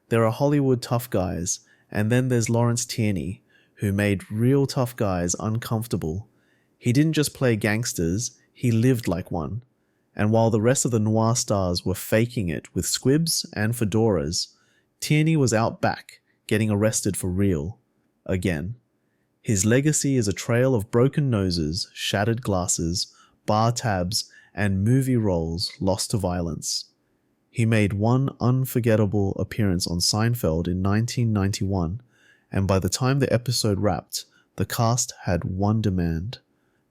There are Hollywood tough guys, and then there's Lawrence Tierney, who made real tough guys uncomfortable. He didn't just play gangsters, he lived like one. And while the rest of the noir stars were faking it with squibs and fedoras, Tierney was out back, getting arrested for real. Again. His legacy is a trail of broken noses, shattered glasses, bar tabs, and movie roles lost to violence. He made one unforgettable appearance on Seinfeld in 1991, and by the time the episode wrapped, the cast had one demand: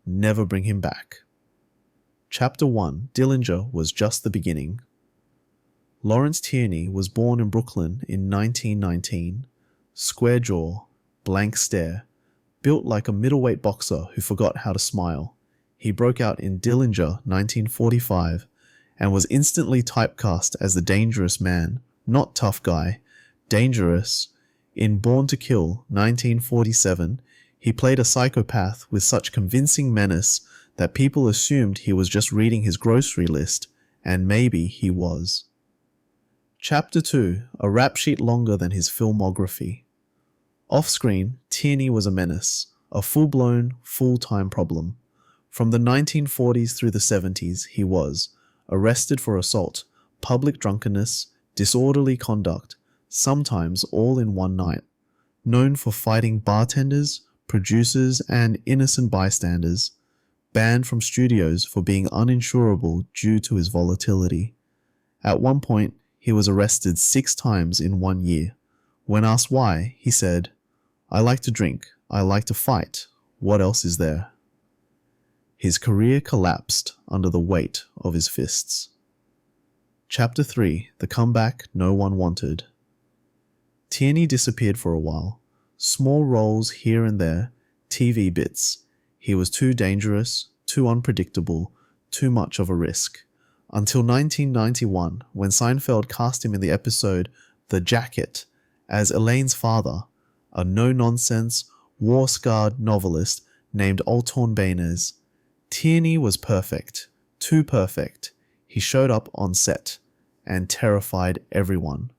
never bring him back. Chapter 1, Dillinger, was just the beginning. Lawrence Tierney was born in Brooklyn in 1919. Square jaw, blank stare, built like a middleweight boxer who forgot how to smile. He broke out in Dillinger 1945 and was instantly typecast as the dangerous man, not tough guy, dangerous. In Born to Kill 1947, he played a psychopath with such convincing menace that people assumed he was just reading his grocery list, and maybe he was. Chapter 2, a rap sheet longer than his filmography. Off-screen, Tierney was a menace, a full-blown, full-time problem. From the 1940s through the 70s, he was arrested for assault, public drunkenness, disorderly conduct, sometimes all in one night. Known for fighting bartenders, producers, and innocent bystanders. Banned from studios for being uninsurable due to his volatility. At one point, he was arrested 6 times in 1 year. When asked why, he said, "I like to drink, I like to fight, what else is there?" His career collapsed under the weight of his fists. Chapter 3, the comeback no one wanted. Tierney disappeared for a while. Small roles here and there, TV bits. He was too dangerous, too unpredictable, too much of a risk. Until 1991, when Seinfeld cast him in the episode The Jacket as Elaine's father, a no-nonsense, war-scarred novelist named Alton Baines. Tierney was perfect, too perfect. He showed up on set and terrified everyone.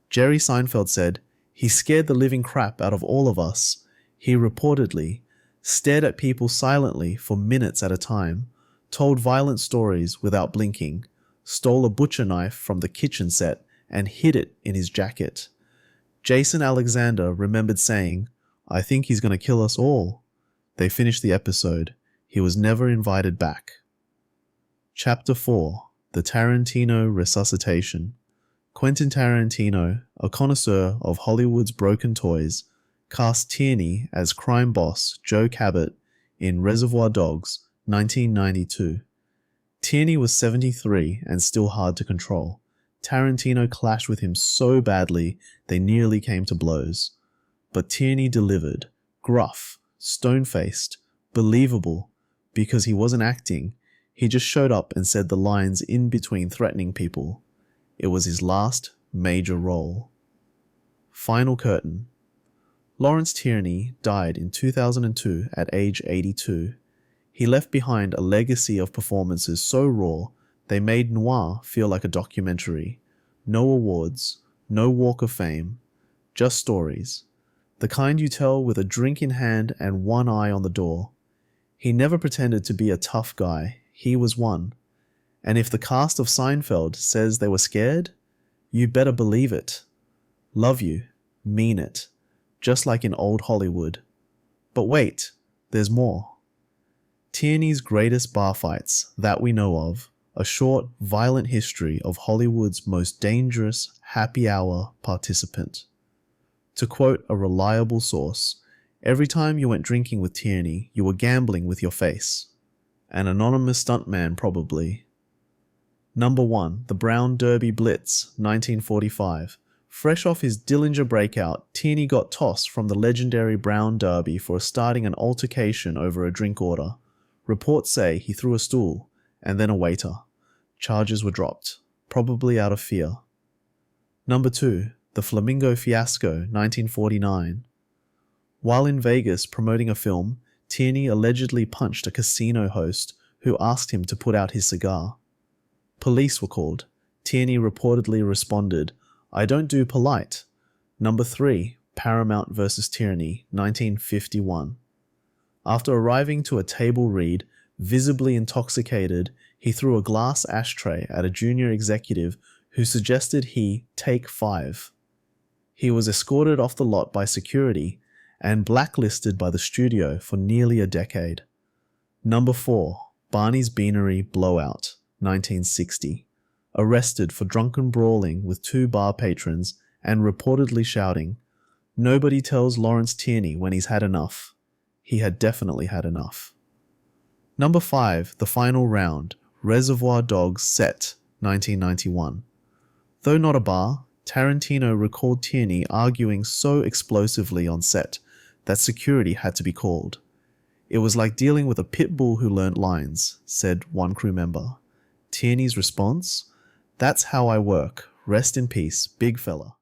Jerry Seinfeld said, "He scared the living crap out of all of us." He reportedly stared at people silently for minutes at a time, told violent stories without blinking, stole a butcher knife from the kitchen set and hid it in his jacket. Jason Alexander remembered saying, "I think he's going to kill us all." They finished the episode. He was never invited back. Chapter 4, the Tarantino resuscitation. Quentin Tarantino, a connoisseur of Hollywood's broken toys, cast Tierney as crime boss Joe Cabot in Reservoir Dogs, 1992. Tierney was 73 and still hard to control. Tarantino clashed with him so badly they nearly came to blows. But Tierney delivered, gruff, stone-faced, believable, because he wasn't acting. He just showed up and said the lines in between threatening people. It was his last major role. Final curtain. Lawrence Tierney died in 2002 at age 82. He left behind a legacy of performances so raw, they made noir feel like a documentary. No awards, no walk of fame, just stories. The kind you tell with a drink in hand and one eye on the door. He never pretended to be a tough guy, he was one. And if the cast of Seinfeld says they were scared, you better believe it. Love you, mean it. Just like in old Hollywood. But wait, there's more. Tierney's greatest bar fights that we know of, a short, violent history of Hollywood's most dangerous happy hour participant. To quote a reliable source, every time you went drinking with Tierney, you were gambling with your face. An anonymous stuntman probably. Number 1, the Brown Derby Blitz, 1945. Fresh off his Dillinger breakout, Tierney got tossed from the legendary Brown Derby for starting an altercation over a drink order. Reports say he threw a stool, and then a waiter. Charges were dropped, probably out of fear. Number 2, the Flamingo Fiasco, 1949. While in Vegas promoting a film, Tierney allegedly punched a casino host who asked him to put out his cigar. Police were called. Tierney reportedly responded, I don't do polite. Number 3, Paramount vs. Tierney, 1951. After arriving to a table read, visibly intoxicated, he threw a glass ashtray at a junior executive who suggested he take 5. He was escorted off the lot by security and blacklisted by the studio for nearly a decade. Number 4, Barney's Beanery Blowout, 1960. Arrested for drunken brawling with 2 bar patrons and reportedly shouting, "Nobody tells Lawrence Tierney when he's had enough." He had definitely had enough. Number 5, The Final Round, Reservoir Dogs Set, 1991. Though not a bar, Tarantino recalled Tierney arguing so explosively on set that security had to be called. "It was like dealing with a pit bull who learnt lines," said one crew member. Tierney's response? "That's how I work. Rest in peace, big fella."